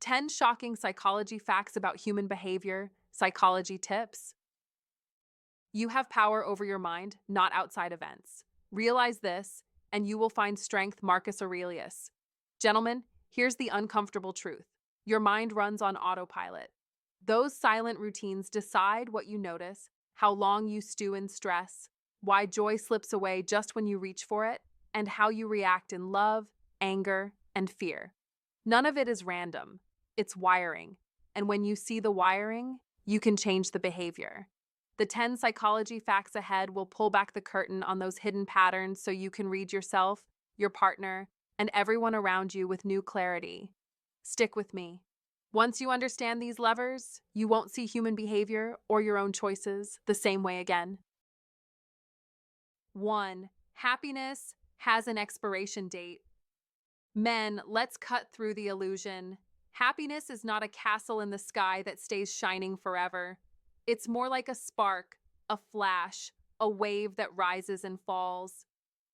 10 shocking psychology facts about human behavior, psychology tips. You have power over your mind, not outside events. Realize this, and you will find strength. Marcus Aurelius. Gentlemen, here's the uncomfortable truth. Your mind runs on autopilot. Those silent routines decide what you notice, how long you stew in stress, why joy slips away just when you reach for it, and how you react in love, anger, and fear. None of it is random. It's wiring. And when you see the wiring, you can change the behavior. The 10 psychology facts ahead will pull back the curtain on those hidden patterns so you can read yourself, your partner, and everyone around you with new clarity. Stick with me. Once you understand these levers, you won't see human behavior or your own choices the same way again. 1. Happiness has an expiration date. Men, let's cut through the illusion. Happiness is not a castle in the sky that stays shining forever. It's more like a spark, a flash, a wave that rises and falls.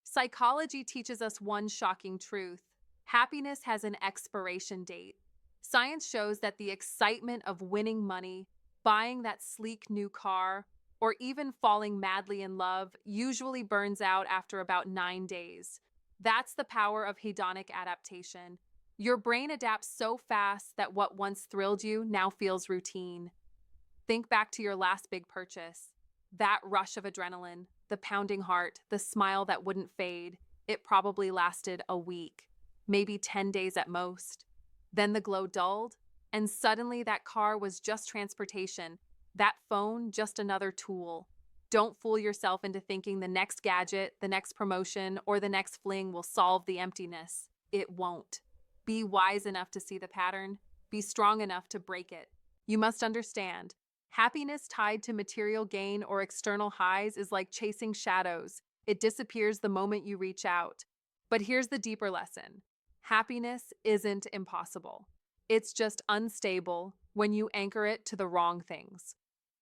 Psychology teaches us one shocking truth. Happiness has an expiration date. Science shows that the excitement of winning money, buying that sleek new car, or even falling madly in love usually burns out after about 9 days. That's the power of hedonic adaptation. Your brain adapts so fast that what once thrilled you now feels routine. Think back to your last big purchase. That rush of adrenaline, the pounding heart, the smile that wouldn't fade. It probably lasted a week, maybe 10 days at most. Then the glow dulled, and suddenly that car was just transportation, that phone just another tool. Don't fool yourself into thinking the next gadget, the next promotion, or the next fling will solve the emptiness. It won't. Be wise enough to see the pattern. Be strong enough to break it. You must understand, happiness tied to material gain or external highs is like chasing shadows. It disappears the moment you reach out. But here's the deeper lesson. Happiness isn't impossible. It's just unstable when you anchor it to the wrong things.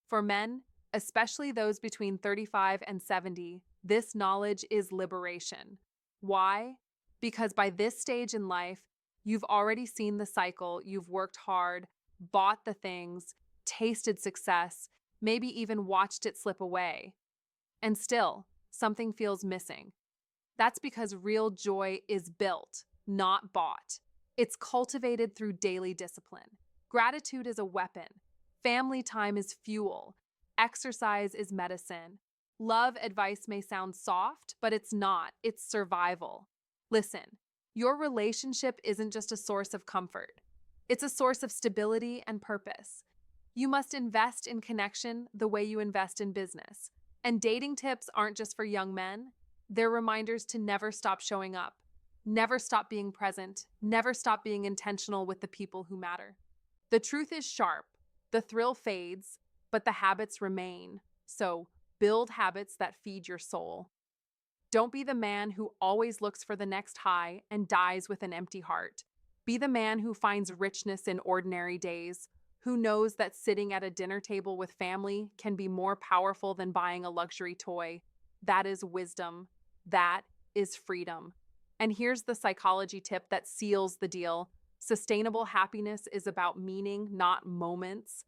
For men, especially those between 35 and 70, this knowledge is liberation. Why? Because by this stage in life, you've already seen the cycle, you've worked hard, bought the things, tasted success, maybe even watched it slip away. And still, something feels missing. That's because real joy is built, not bought. It's cultivated through daily discipline. Gratitude is a weapon. Family time is fuel. Exercise is medicine. Love advice may sound soft, but it's not. It's survival. Listen, your relationship isn't just a source of comfort. It's a source of stability and purpose. You must invest in connection the way you invest in business. And dating tips aren't just for young men. They're reminders to never stop showing up, never stop being present, never stop being intentional with the people who matter. The truth is sharp. The thrill fades, but the habits remain. So build habits that feed your soul. Don't be the man who always looks for the next high and dies with an empty heart. Be the man who finds richness in ordinary days, who knows that sitting at a dinner table with family can be more powerful than buying a luxury toy. That is wisdom. That is freedom. And here's the psychology tip that seals the deal. Sustainable happiness is about meaning, not moments.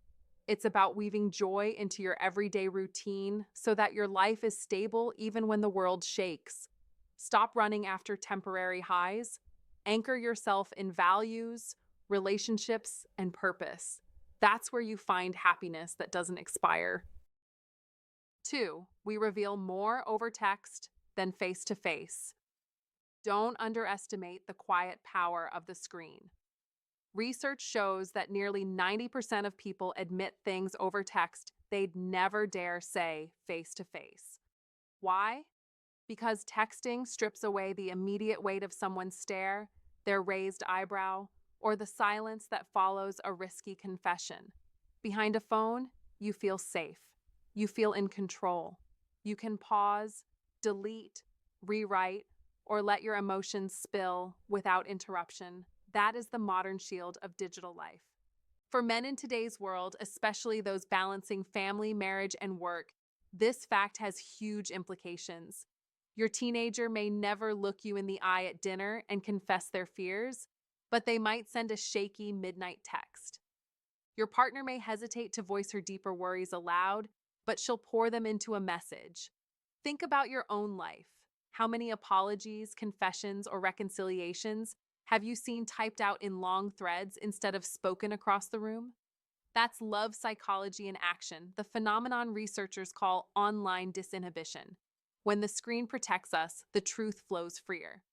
It's about weaving joy into your everyday routine so that your life is stable even when the world shakes. Stop running after temporary highs. Anchor yourself in values, relationships, and purpose. That's where you find happiness that doesn't expire. 2. We reveal more over text than face to face. Don't underestimate the quiet power of the screen. Research shows that nearly 90% of people admit things over text they'd never dare say face to face. Why? Because texting strips away the immediate weight of someone's stare, their raised eyebrow, or the silence that follows a risky confession. Behind a phone, you feel safe. You feel in control. You can pause, delete, rewrite, or let your emotions spill without interruption. That is the modern shield of digital life. For men in today's world, especially those balancing family, marriage, and work, this fact has huge implications. Your teenager may never look you in the eye at dinner and confess their fears, but they might send a shaky midnight text. Your partner may hesitate to voice her deeper worries aloud, but she'll pour them into a message. Think about your own life. How many apologies, confessions, or reconciliations have you seen typed out in long threads instead of spoken across the room? That's love psychology in action, the phenomenon researchers call online disinhibition. When the screen protects us, the truth flows freer.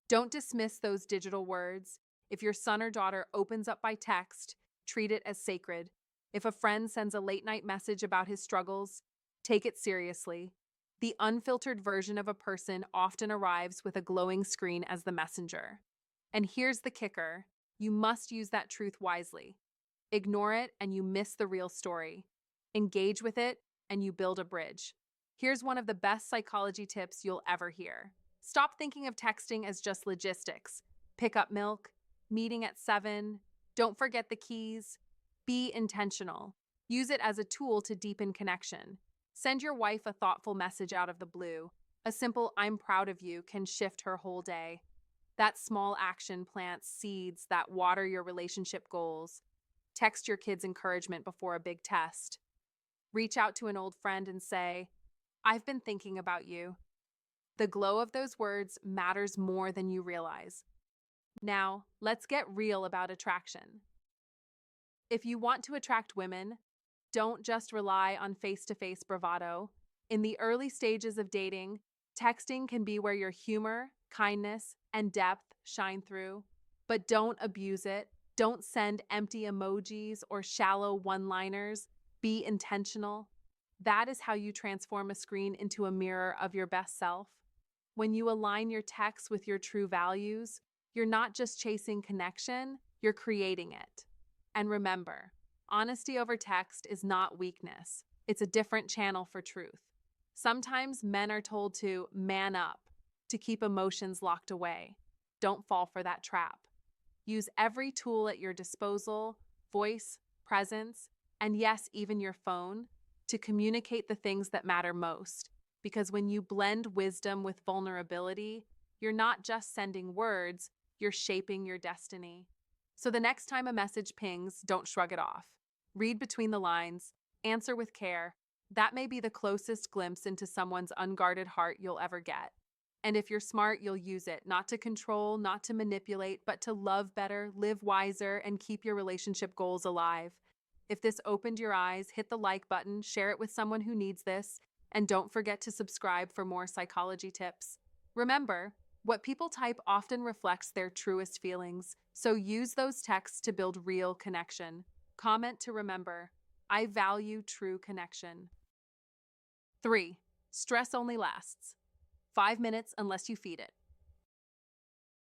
Don't dismiss those digital words. If your son or daughter opens up by text, treat it as sacred. If a friend sends a late night message about his struggles, take it seriously. The unfiltered version of a person often arrives with a glowing screen as the messenger. And here's the kicker: you must use that truth wisely. Ignore it and you miss the real story. Engage with it and you build a bridge. Here's one of the best psychology tips you'll ever hear. Stop thinking of texting as just logistics. Pick up milk, meeting at 7, don't forget the keys. Be intentional. Use it as a tool to deepen connection. Send your wife a thoughtful message out of the blue. A simple "I'm proud of you" can shift her whole day. That small action plants seeds that water your relationship goals. Text your kids encouragement before a big test. Reach out to an old friend and say, "I've been thinking about you." The glow of those words matters more than you realize. Now, let's get real about attraction. If you want to attract women, don't just rely on face-to-face bravado. In the early stages of dating, texting can be where your humor, kindness, and depth shine through. But don't abuse it. Don't send empty emojis or shallow one-liners. Be intentional. That is how you transform a screen into a mirror of your best self. When you align your texts with your true values, you're not just chasing connection, you're creating it. And remember, honesty over text is not weakness. It's a different channel for truth. Sometimes men are told to man up, to keep emotions locked away. Don't fall for that trap. Use every tool at your disposal, voice, presence, and yes, even your phone, to communicate the things that matter most. Because when you blend wisdom with vulnerability, you're not just sending words, you're shaping your destiny. So the next time a message pings, don't shrug it off. Read between the lines, answer with care. That may be the closest glimpse into someone's unguarded heart you'll ever get. And if you're smart, you'll use it, not to control, not to manipulate, but to love better, live wiser, and keep your relationship goals alive. If this opened your eyes, hit the like button, share it with someone who needs this, and don't forget to subscribe for more psychology tips. Remember, what people type often reflects their truest feelings, so use those texts to build real connection. Comment to remember, I value true connection. 3. Stress only lasts 5 minutes unless you feed it.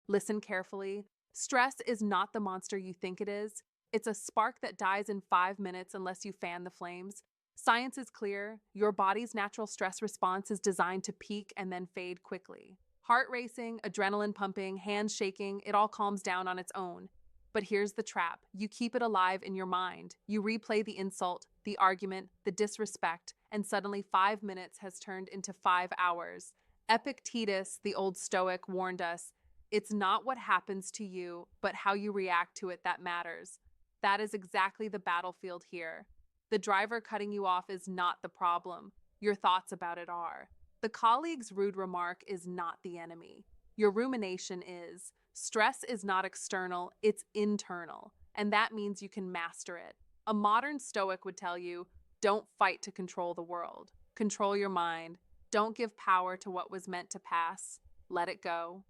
Listen carefully. Stress is not the monster you think it is. It's a spark that dies in 5 minutes unless you fan the flames. Science is clear. Your body's natural stress response is designed to peak and then fade quickly. Heart racing, adrenaline pumping, hands shaking, it all calms down on its own. But here's the trap. You keep it alive in your mind. You replay the insult, the argument, the disrespect, and suddenly 5 minutes has turned into 5 hours. Epictetus, the old Stoic, warned us, it's not what happens to you, but how you react to it that matters. That is exactly the battlefield here. The driver cutting you off is not the problem. Your thoughts about it are. The colleague's rude remark is not the enemy. Your rumination is. Stress is not external, it's internal, and that means you can master it. A modern Stoic would tell you, don't fight to control the world. Control your mind. Don't give power to what was meant to pass. Let it go.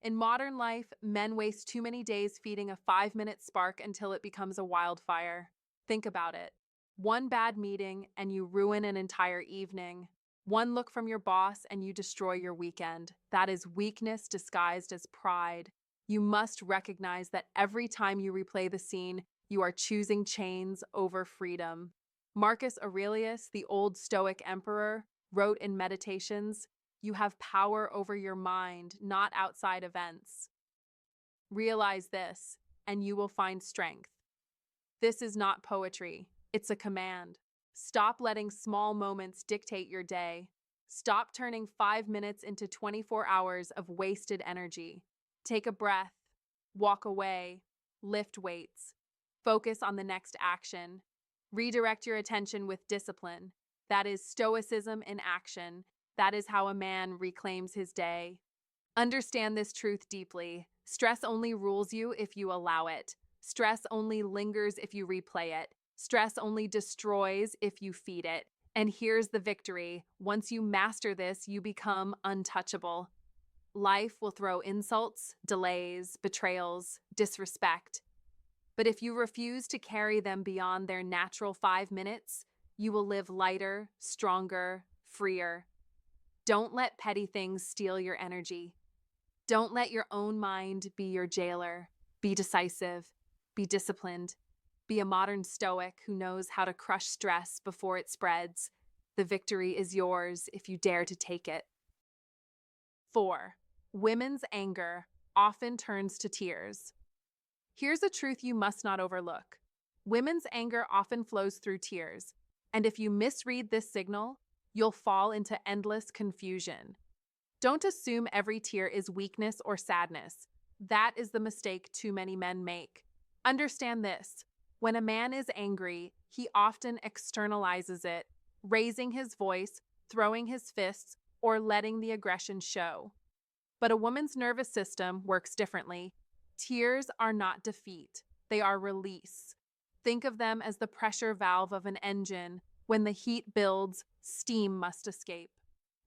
In modern life, men waste too many days feeding a 5-minute spark until it becomes a wildfire. Think about it. One bad meeting and you ruin an entire evening. One look from your boss and you destroy your weekend. That is weakness disguised as pride. You must recognize that every time you replay the scene, you are choosing chains over freedom. Marcus Aurelius, the old Stoic emperor, wrote in Meditations, "You have power over your mind, not outside events." Realize this, and you will find strength. This is not poetry, it's a command. Stop letting small moments dictate your day. Stop turning 5 minutes into 24 hours of wasted energy. Take a breath, walk away, Lift weights. Focus on the next action. Redirect your attention with discipline. That is Stoicism in action. That is how a man reclaims his day. Understand this truth deeply. Stress only rules you if you allow it. Stress only lingers if you replay it. Stress only destroys if you feed it. And here's the victory. Once you master this, you become untouchable. Life will throw insults, delays, betrayals, disrespect. But if you refuse to carry them beyond their natural 5 minutes, you will live lighter, stronger, freer. Don't let petty things steal your energy. Don't let your own mind be your jailer. Be decisive. Be disciplined. Be a modern Stoic who knows how to crush stress before it spreads. The victory is yours if you dare to take it. 4. Women's anger often turns to tears. Here's a truth you must not overlook. Women's anger often flows through tears, and if you misread this signal, you'll fall into endless confusion. Don't assume every tear is weakness or sadness. That is the mistake too many men make. Understand this. When a man is angry, he often externalizes it, raising his voice, throwing his fists, or letting the aggression show. But a woman's nervous system works differently. Tears are not defeat, they are release. Think of them as the pressure valve of an engine. When the heat builds, steam must escape.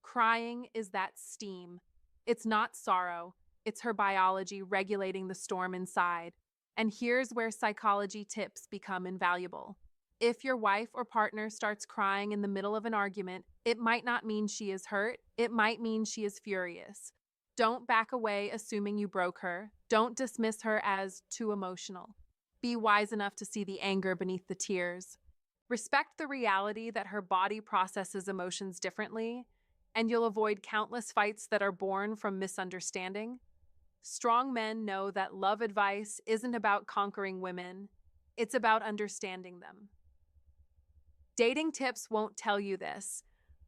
Crying is that steam. It's not sorrow, it's her biology regulating the storm inside. And here's where psychology tips become invaluable. If your wife or partner starts crying in the middle of an argument, it might not mean she is hurt, it might mean she is furious. Don't back away assuming you broke her. Don't dismiss her as too emotional. Be wise enough to see the anger beneath the tears. Respect the reality that her body processes emotions differently, and you'll avoid countless fights that are born from misunderstanding. Strong men know that love advice isn't about conquering women, it's about understanding them. Dating tips won't tell you this,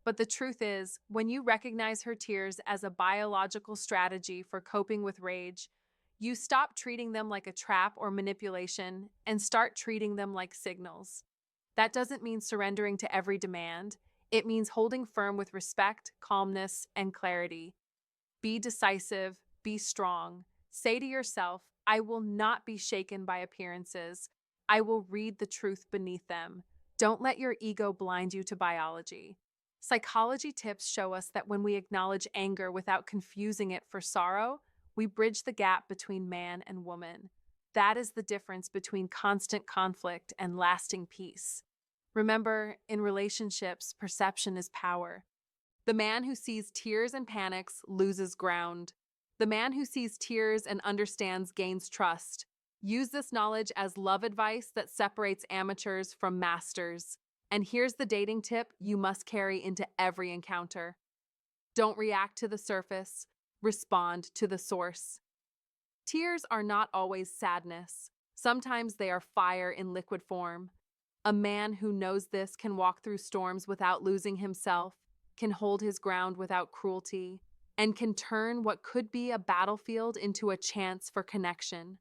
but the truth is, when you recognize her tears as a biological strategy for coping with rage, you stop treating them like a trap or manipulation and start treating them like signals. That doesn't mean surrendering to every demand. It means holding firm with respect, calmness, and clarity. Be decisive, be strong. Say to yourself, I will not be shaken by appearances. I will read the truth beneath them. Don't let your ego blind you to biology. Psychology tips show us that when we acknowledge anger without confusing it for sorrow, we bridge the gap between man and woman. That is the difference between constant conflict and lasting peace. Remember, in relationships, perception is power. The man who sees tears and panics loses ground. The man who sees tears and understands gains trust. Use this knowledge as love advice that separates amateurs from masters. And here's the dating tip you must carry into every encounter. Don't react to the surface, respond to the source. Tears are not always sadness. Sometimes they are fire in liquid form. A man who knows this can walk through storms without losing himself, can hold his ground without cruelty, and can turn what could be a battlefield into a chance for connection.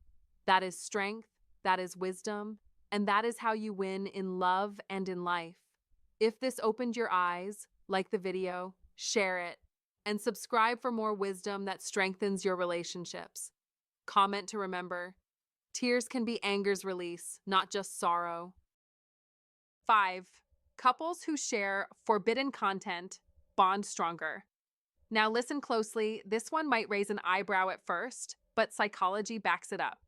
That is strength, that is wisdom, and that is how you win in love and in life. If this opened your eyes, like the video, share it, and subscribe for more wisdom that strengthens your relationships. Comment to remember, tears can be anger's release, not just sorrow. 5. Couples who share forbidden content bond stronger. Now listen closely, this one might raise an eyebrow at first, but psychology backs it up.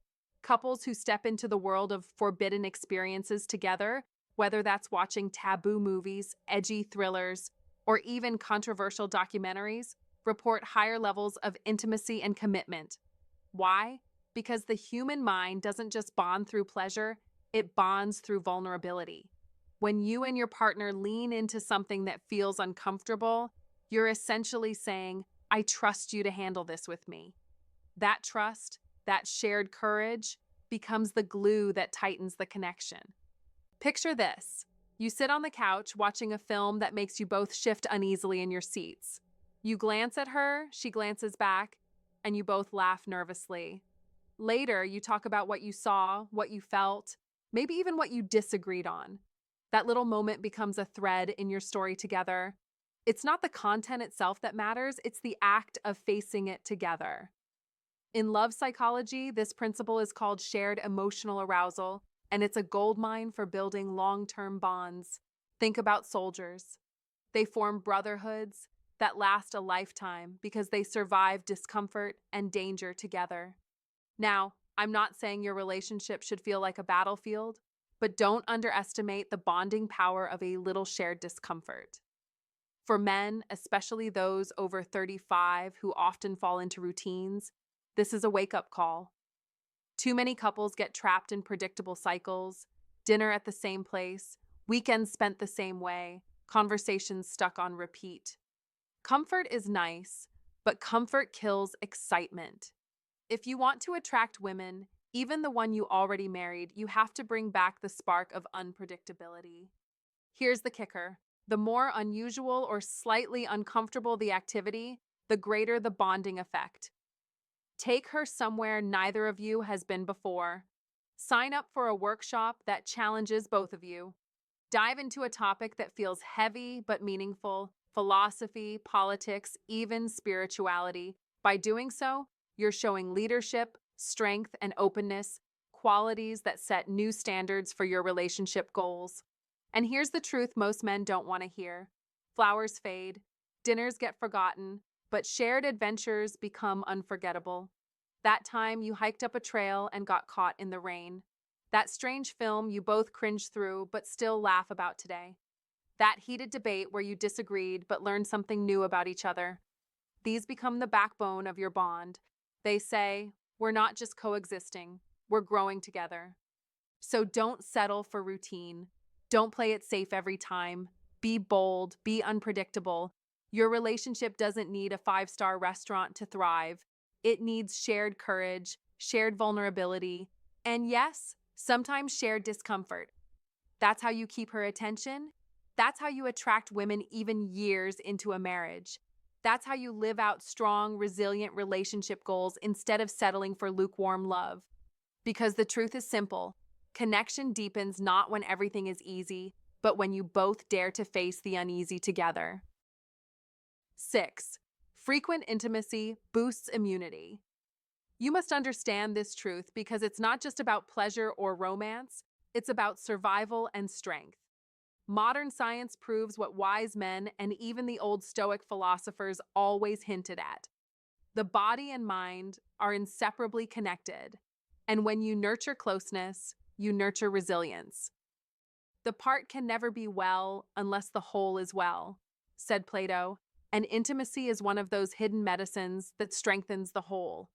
Couples who step into the world of forbidden experiences together, whether that's watching taboo movies, edgy thrillers, or even controversial documentaries, report higher levels of intimacy and commitment. Why? Because the human mind doesn't just bond through pleasure, it bonds through vulnerability. When you and your partner lean into something that feels uncomfortable, you're essentially saying, I trust you to handle this with me. That trust, that shared courage, becomes the glue that tightens the connection. Picture this. You sit on the couch watching a film that makes you both shift uneasily in your seats. You glance at her, she glances back, and you both laugh nervously. Later, you talk about what you saw, what you felt, maybe even what you disagreed on. That little moment becomes a thread in your story together. It's not the content itself that matters, it's the act of facing it together. In love psychology, this principle is called shared emotional arousal, and it's a goldmine for building long-term bonds. Think about soldiers. They form brotherhoods that last a lifetime because they survive discomfort and danger together. Now, I'm not saying your relationship should feel like a battlefield, but don't underestimate the bonding power of a little shared discomfort. For men, especially those over 35 who often fall into routines, this is a wake-up call. Too many couples get trapped in predictable cycles, dinner at the same place, weekends spent the same way, conversations stuck on repeat. Comfort is nice, but comfort kills excitement. If you want to attract women, even the one you already married, you have to bring back the spark of unpredictability. Here's the kicker. The more unusual or slightly uncomfortable the activity, the greater the bonding effect. Take her somewhere neither of you has been before. Sign up for a workshop that challenges both of you. Dive into a topic that feels heavy but meaningful, philosophy, politics, even spirituality. By doing so, you're showing leadership, strength, and openness, qualities that set new standards for your relationship goals. And here's the truth most men don't want to hear. Flowers fade, dinners get forgotten, but shared adventures become unforgettable. That time you hiked up a trail and got caught in the rain. That strange film you both cringed through but still laugh about today. That heated debate where you disagreed but learned something new about each other. These become the backbone of your bond. They say, we're not just coexisting, we're growing together. So don't settle for routine. Don't play it safe every time. Be bold, be unpredictable. Your relationship doesn't need a five-star restaurant to thrive. It needs shared courage, shared vulnerability, and yes, sometimes shared discomfort. That's how you keep her attention. That's how you attract women even years into a marriage. That's how you live out strong, resilient relationship goals instead of settling for lukewarm love. Because the truth is simple. Connection deepens not when everything is easy, but when you both dare to face the uneasy together. 6. Frequent intimacy boosts immunity. You must understand this truth because it's not just about pleasure or romance, it's about survival and strength. Modern science proves what wise men and even the old Stoic philosophers always hinted at. The body and mind are inseparably connected, and when you nurture closeness, you nurture resilience. The part can never be well unless the whole is well, said Plato, and intimacy is one of those hidden medicines that strengthens the whole.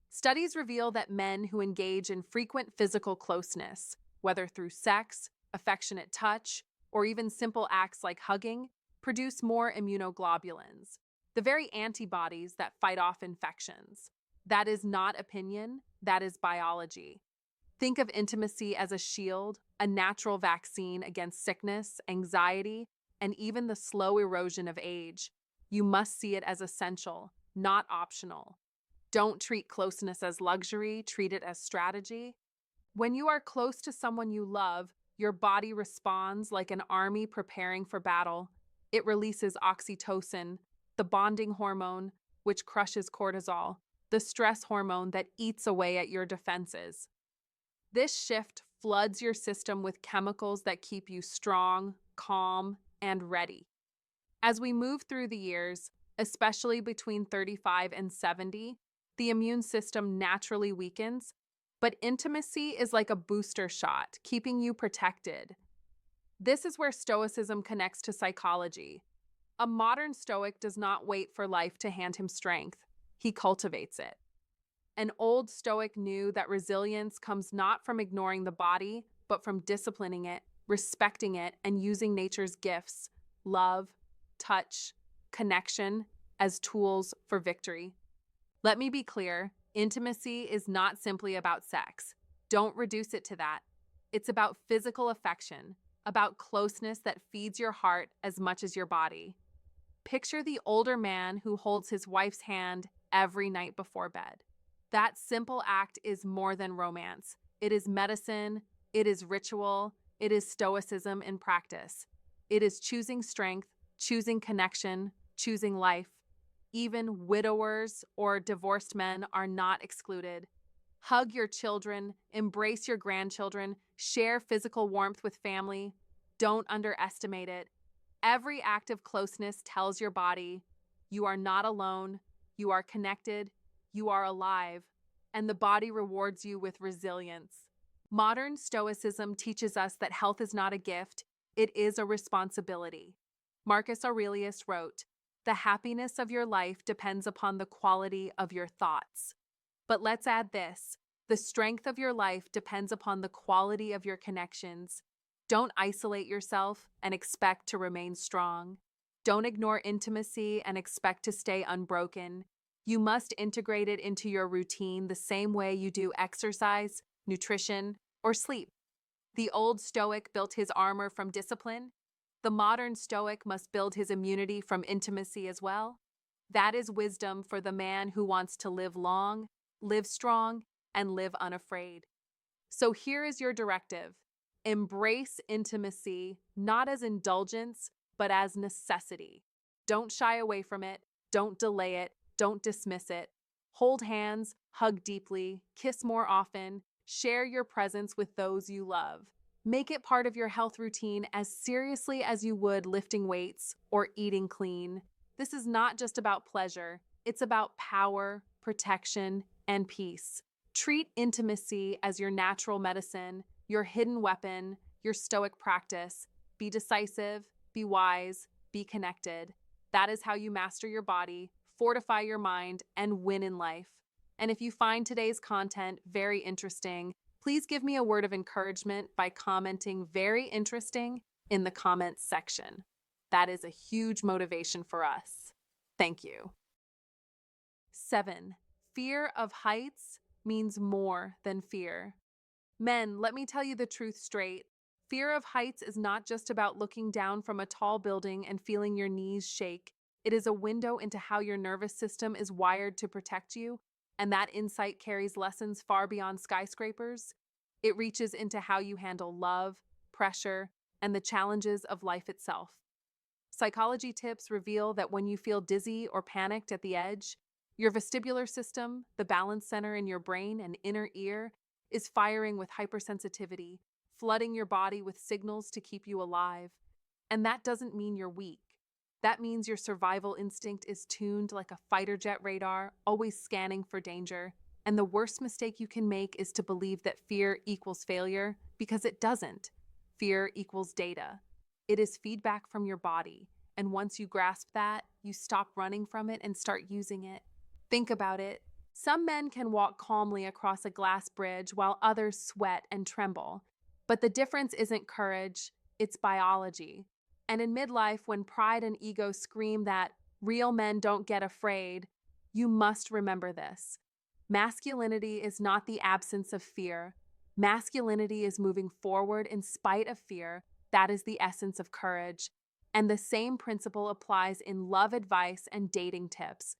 Studies reveal that men who engage in frequent physical closeness, whether through sex, affectionate touch, or even simple acts like hugging, produce more immunoglobulins, the very antibodies that fight off infections. That is not opinion, that is biology. Think of intimacy as a shield, a natural vaccine against sickness, anxiety, and even the slow erosion of age. You must see it as essential, not optional. Don't treat closeness as luxury, treat it as strategy. When you are close to someone you love, your body responds like an army preparing for battle. It releases oxytocin, the bonding hormone, which crushes cortisol, the stress hormone that eats away at your defenses. This shift floods your system with chemicals that keep you strong, calm, and ready. As we move through the years, especially between 35 and 70, the immune system naturally weakens, but intimacy is like a booster shot, keeping you protected. This is where Stoicism connects to psychology. A modern Stoic does not wait for life to hand him strength. He cultivates it. An old Stoic knew that resilience comes not from ignoring the body, but from disciplining it, respecting it, and using nature's gifts, love, touch, connection, as tools for victory. Let me be clear, intimacy is not simply about sex. Don't reduce it to that. It's about physical affection, about closeness that feeds your heart as much as your body. Picture the older man who holds his wife's hand every night before bed. That simple act is more than romance. It is medicine, it is ritual, it is stoicism in practice. It is choosing strength, choosing connection, choosing life. Even widowers or divorced men are not excluded. Hug your children, embrace your grandchildren, share physical warmth with family. Don't underestimate it. Every act of closeness tells your body, you are not alone, you are connected, you are alive, and the body rewards you with resilience. Modern Stoicism teaches us that health is not a gift, it is a responsibility. Marcus Aurelius wrote, "The happiness of your life depends upon the quality of your thoughts." But let's add this, the strength of your life depends upon the quality of your connections. Don't isolate yourself and expect to remain strong. Don't ignore intimacy and expect to stay unbroken. You must integrate it into your routine the same way you do exercise, nutrition, or sleep. The old Stoic built his armor from discipline. The modern Stoic must build his immunity from intimacy as well. That is wisdom for the man who wants to live long, live strong, and live unafraid. So here is your directive. Embrace intimacy, not as indulgence, but as necessity. Don't shy away from it. Don't delay it. Don't dismiss it. Hold hands, hug deeply, kiss more often, share your presence with those you love. Make it part of your health routine as seriously as you would lifting weights or eating clean. This is not just about pleasure, it's about power, protection, and peace. Treat intimacy as your natural medicine, your hidden weapon, your stoic practice. Be decisive, be wise, be connected. That is how you master your body, fortify your mind, and win in life. And if you find today's content very interesting, please give me a word of encouragement by commenting "very interesting" in the comments section. That is a huge motivation for us. Thank you. 7. Fear of heights means more than fear. Men, let me tell you the truth straight. Fear of heights is not just about looking down from a tall building and feeling your knees shake. It is a window into how your nervous system is wired to protect you, and that insight carries lessons far beyond skyscrapers. It reaches into how you handle love, pressure, and the challenges of life itself. Psychology tips reveal that when you feel dizzy or panicked at the edge, your vestibular system, the balance center in your brain and inner ear, is firing with hypersensitivity, flooding your body with signals to keep you alive. And that doesn't mean you're weak. That means your survival instinct is tuned like a fighter jet radar, always scanning for danger. And the worst mistake you can make is to believe that fear equals failure, because it doesn't. Fear equals data. It is feedback from your body. And once you grasp that, you stop running from it and start using it. Think about it. Some men can walk calmly across a glass bridge while others sweat and tremble. But the difference isn't courage, it's biology. And in midlife, when pride and ego scream that real men don't get afraid, you must remember this. Masculinity is not the absence of fear. Masculinity is moving forward in spite of fear. That is the essence of courage. And the same principle applies in love advice and dating tips.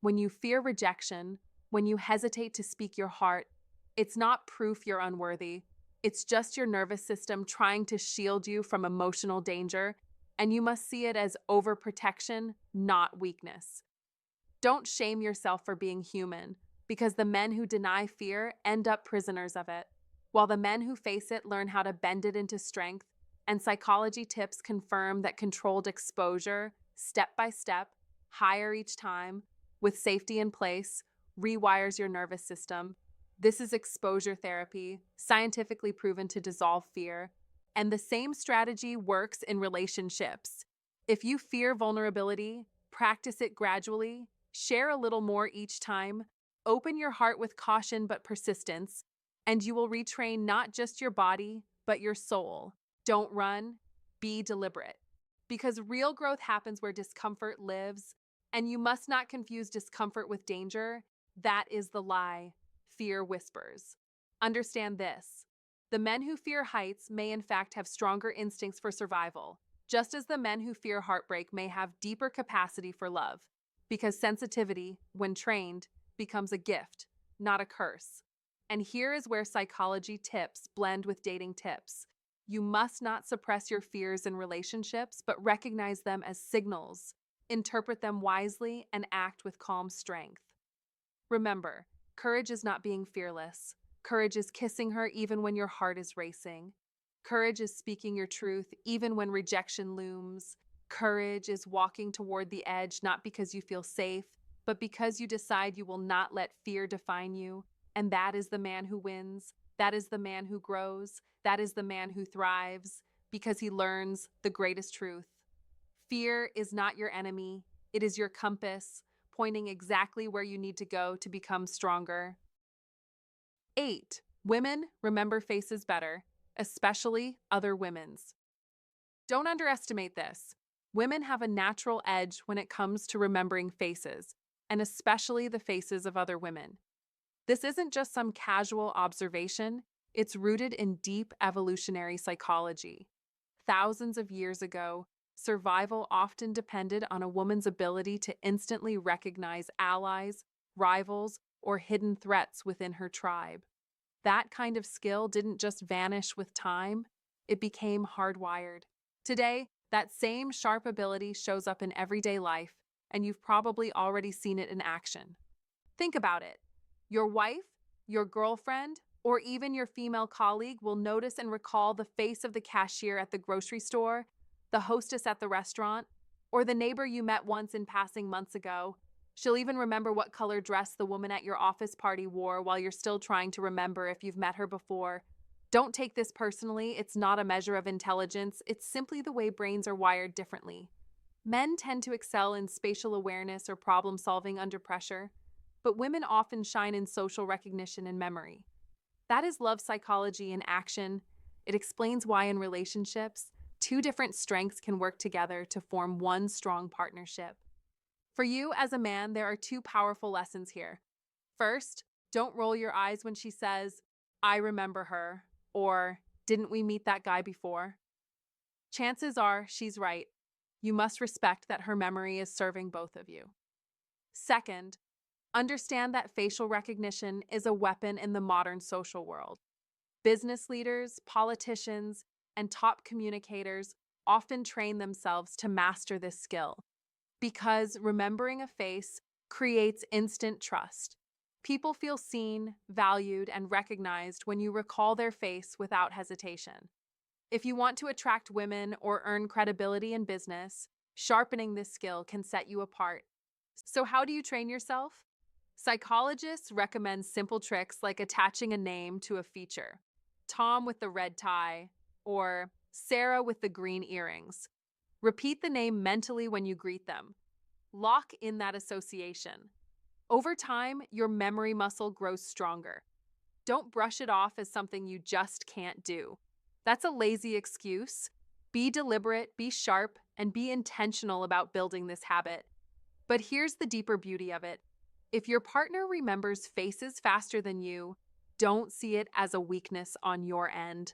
When you fear rejection, when you hesitate to speak your heart, it's not proof you're unworthy. It's just your nervous system trying to shield you from emotional danger, and you must see it as overprotection, not weakness. Don't shame yourself for being human, because the men who deny fear end up prisoners of it, while the men who face it learn how to bend it into strength. And psychology tips confirm that controlled exposure, step by step, higher each time, with safety in place, rewires your nervous system. This is exposure therapy, scientifically proven to dissolve fear. And the same strategy works in relationships. If you fear vulnerability, practice it gradually, share a little more each time, open your heart with caution but persistence, and you will retrain not just your body, but your soul. Don't run, be deliberate. Because real growth happens where discomfort lives, and you must not confuse discomfort with danger. That is the lie. Fear whispers. Understand this. The men who fear heights may in fact have stronger instincts for survival, just as the men who fear heartbreak may have deeper capacity for love, because sensitivity, when trained, becomes a gift, not a curse. And here is where psychology tips blend with dating tips. You must not suppress your fears in relationships, but recognize them as signals, interpret them wisely, and act with calm strength. Remember, courage is not being fearless. Courage is kissing her even when your heart is racing. Courage is speaking your truth even when rejection looms. Courage is walking toward the edge not because you feel safe, but because you decide you will not let fear define you. And that is the man who wins. That is the man who grows. That is the man who thrives because he learns the greatest truth. Fear is not your enemy. It is your compass, pointing exactly where you need to go to become stronger. 8. Women remember faces better, especially other women's. Don't underestimate this. Women have a natural edge when it comes to remembering faces, and especially the faces of other women. This isn't just some casual observation, it's rooted in deep evolutionary psychology. Thousands of years ago, survival often depended on a woman's ability to instantly recognize allies, rivals, or hidden threats within her tribe. That kind of skill didn't just vanish with time, it became hardwired. Today, that same sharp ability shows up in everyday life, and you've probably already seen it in action. Think about it. Your wife, your girlfriend, or even your female colleague will notice and recall the face of the cashier at the grocery store, the hostess at the restaurant, or the neighbor you met once in passing months ago. She'll even remember what color dress the woman at your office party wore while you're still trying to remember if you've met her before. Don't take this personally, it's not a measure of intelligence, it's simply the way brains are wired differently. Men tend to excel in spatial awareness or problem solving under pressure, but women often shine in social recognition and memory. That is love psychology in action. It explains why in relationships, two different strengths can work together to form one strong partnership. For you as a man, there are two powerful lessons here. First, don't roll your eyes when she says, "I remember her," or "Didn't we meet that guy before?" Chances are she's right. You must respect that her memory is serving both of you. Second, understand that facial recognition is a weapon in the modern social world. Business leaders, politicians, and top communicators often train themselves to master this skill because remembering a face creates instant trust. People feel seen, valued, and recognized when you recall their face without hesitation. If you want to attract women or earn credibility in business, sharpening this skill can set you apart. So, how do you train yourself? Psychologists recommend simple tricks like attaching a name to a feature. Tom with the red tie, or Sarah with the green earrings. Repeat the name mentally when you greet them. Lock in that association. Over time, your memory muscle grows stronger. Don't brush it off as something you just can't do. That's a lazy excuse. Be deliberate, be sharp, and be intentional about building this habit. But here's the deeper beauty of it. If your partner remembers faces faster than you, don't see it as a weakness on your end.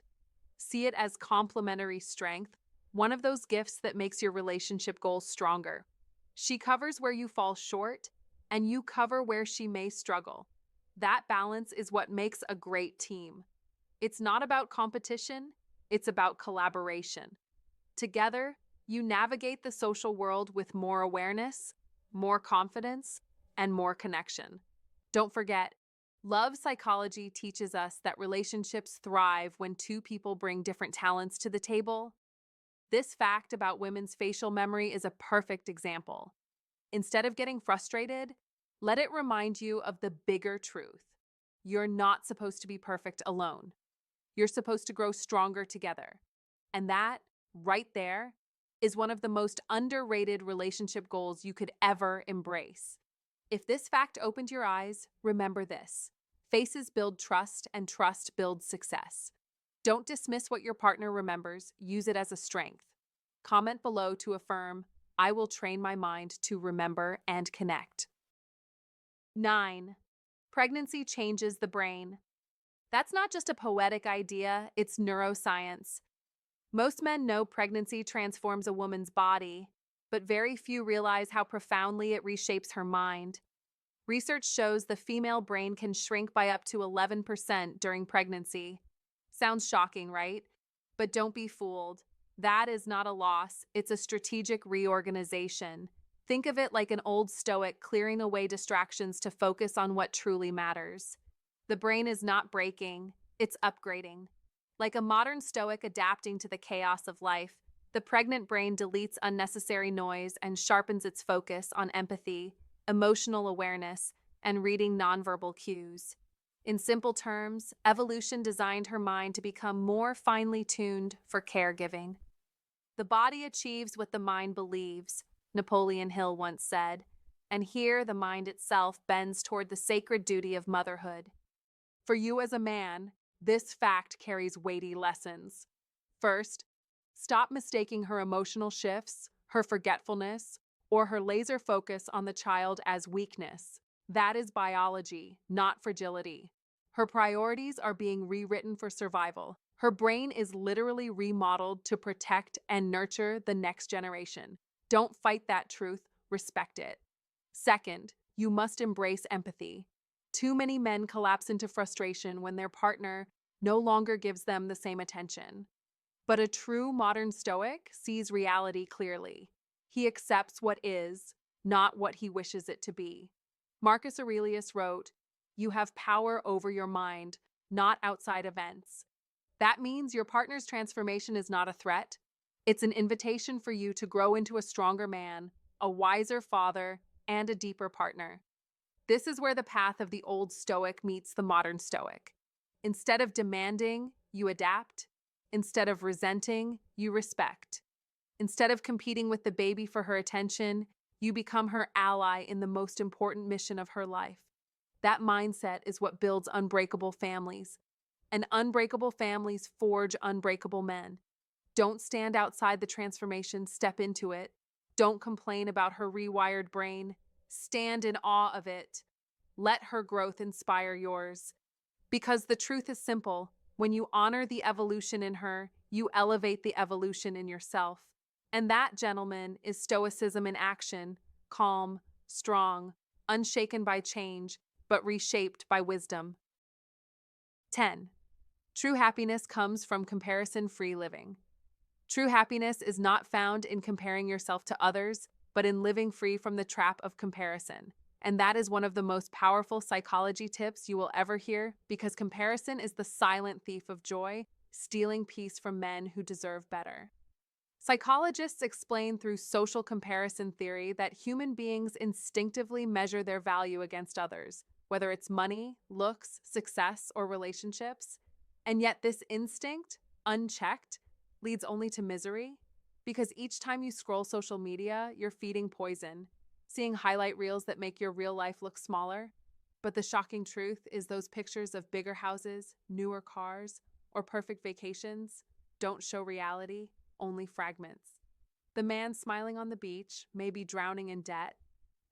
See it as complementary strength, one of those gifts that makes your relationship goals stronger. She covers where you fall short, and you cover where she may struggle. That balance is what makes a great team. It's not about competition, it's about collaboration. Together, you navigate the social world with more awareness, more confidence, and more connection. Don't forget, love psychology teaches us that relationships thrive when two people bring different talents to the table. This fact about women's facial memory is a perfect example. Instead of getting frustrated, let it remind you of the bigger truth. You're not supposed to be perfect alone. You're supposed to grow stronger together. And that, right there, is one of the most underrated relationship goals you could ever embrace. If this fact opened your eyes, remember this. Faces build trust, and trust builds success. Don't dismiss what your partner remembers, use it as a strength. Comment below to affirm, "I will train my mind to remember and connect." 9. Pregnancy changes the brain. That's not just a poetic idea, it's neuroscience. Most men know pregnancy transforms a woman's body, but very few realize how profoundly it reshapes her mind. Research shows the female brain can shrink by up to 11% during pregnancy. Sounds shocking, right? But don't be fooled. That is not a loss, it's a strategic reorganization. Think of it like an old Stoic clearing away distractions to focus on what truly matters. The brain is not breaking, it's upgrading. Like a modern Stoic adapting to the chaos of life, the pregnant brain deletes unnecessary noise and sharpens its focus on empathy, emotional awareness, and reading nonverbal cues. In simple terms, evolution designed her mind to become more finely tuned for caregiving. The body achieves what the mind believes, Napoleon Hill once said, and here the mind itself bends toward the sacred duty of motherhood. For you as a man, this fact carries weighty lessons. First, stop mistaking her emotional shifts, her forgetfulness, or her laser focus on the child as weakness. That is biology, not fragility. Her priorities are being rewritten for survival. Her brain is literally remodeled to protect and nurture the next generation. Don't fight that truth, respect it. Second, you must embrace empathy. Too many men collapse into frustration when their partner no longer gives them the same attention. But a true modern Stoic sees reality clearly. He accepts what is, not what he wishes it to be. Marcus Aurelius wrote, "You have power over your mind, not outside events." That means your partner's transformation is not a threat. It's an invitation for you to grow into a stronger man, a wiser father, and a deeper partner. This is where the path of the old Stoic meets the modern Stoic. Instead of demanding, you adapt. Instead of resenting, you respect. Instead of competing with the baby for her attention, you become her ally in the most important mission of her life. That mindset is what builds unbreakable families. And unbreakable families forge unbreakable men. Don't stand outside the transformation, step into it. Don't complain about her rewired brain. Stand in awe of it. Let her growth inspire yours. Because the truth is simple. When you honor the evolution in her, you elevate the evolution in yourself. And that, gentlemen, is Stoicism in action, calm, strong, unshaken by change, but reshaped by wisdom. 10. True happiness comes from comparison-free living. True happiness is not found in comparing yourself to others, but in living free from the trap of comparison. And that is one of the most powerful psychology tips you will ever hear, because comparison is the silent thief of joy, stealing peace from men who deserve better. Psychologists explain through social comparison theory that human beings instinctively measure their value against others, whether it's money, looks, success, or relationships. And yet this instinct, unchecked, leads only to misery, because each time you scroll social media, you're feeding poison, seeing highlight reels that make your real life look smaller. But the shocking truth is those pictures of bigger houses, newer cars, or perfect vacations don't show reality, only fragments. The man smiling on the beach may be drowning in debt,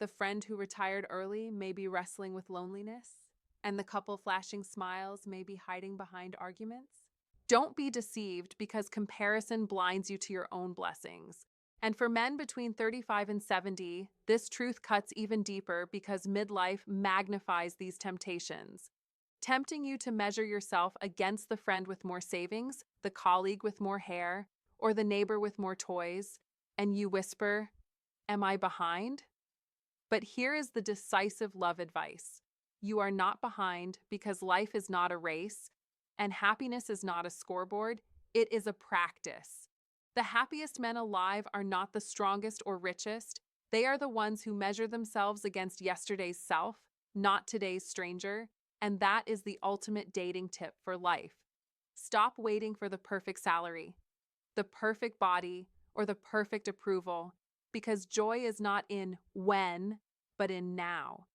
the friend who retired early may be wrestling with loneliness, and the couple flashing smiles may be hiding behind arguments. Don't be deceived, because comparison blinds you to your own blessings. And for men between 35 and 70, this truth cuts even deeper, because midlife magnifies these temptations, tempting you to measure yourself against the friend with more savings, the colleague with more hair, or the neighbor with more toys, and you whisper, "Am I behind?" But here is the decisive love advice. You are not behind, because life is not a race, and happiness is not a scoreboard, it is a practice. The happiest men alive are not the strongest or richest. They are the ones who measure themselves against yesterday's self, not today's stranger, and that is the ultimate dating tip for life. Stop waiting for the perfect salary, the perfect body, or the perfect approval, because joy is not in when, but in now.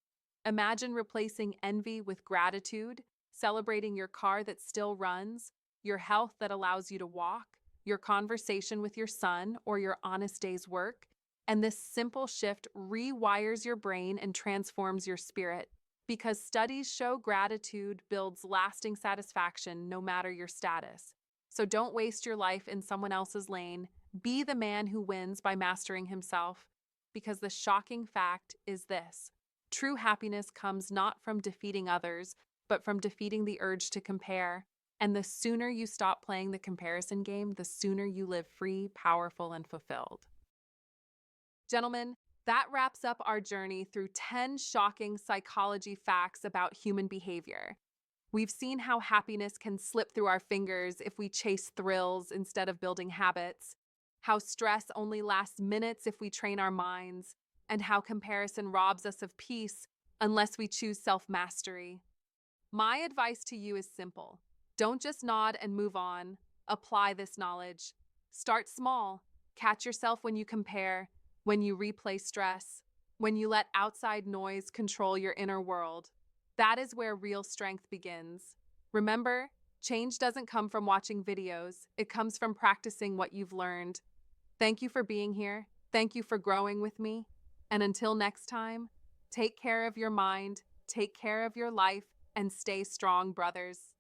Imagine replacing envy with gratitude, celebrating your car that still runs, your health that allows you to walk, your conversation with your son, or your honest day's work. And this simple shift rewires your brain and transforms your spirit, because studies show gratitude builds lasting satisfaction no matter your status. So don't waste your life in someone else's lane. Be the man who wins by mastering himself. Because the shocking fact is this: True happiness comes not from defeating others, but from defeating the urge to compare. And the sooner you stop playing the comparison game, the sooner you live free, powerful, and fulfilled. Gentlemen, that wraps up our journey through 10 shocking psychology facts about human behavior. We've seen how happiness can slip through our fingers if we chase thrills instead of building habits, how stress only lasts minutes if we train our minds, and how comparison robs us of peace unless we choose self mastery. My advice to you is simple. Don't just nod and move on. Apply this knowledge. Start small. Catch yourself when you compare, when you replay stress, when you let outside noise control your inner world. That is where real strength begins. Remember, change doesn't come from watching videos, it comes from practicing what you've learned. Thank you for being here. Thank you for growing with me. And until next time, take care of your mind, take care of your life, and stay strong, brothers.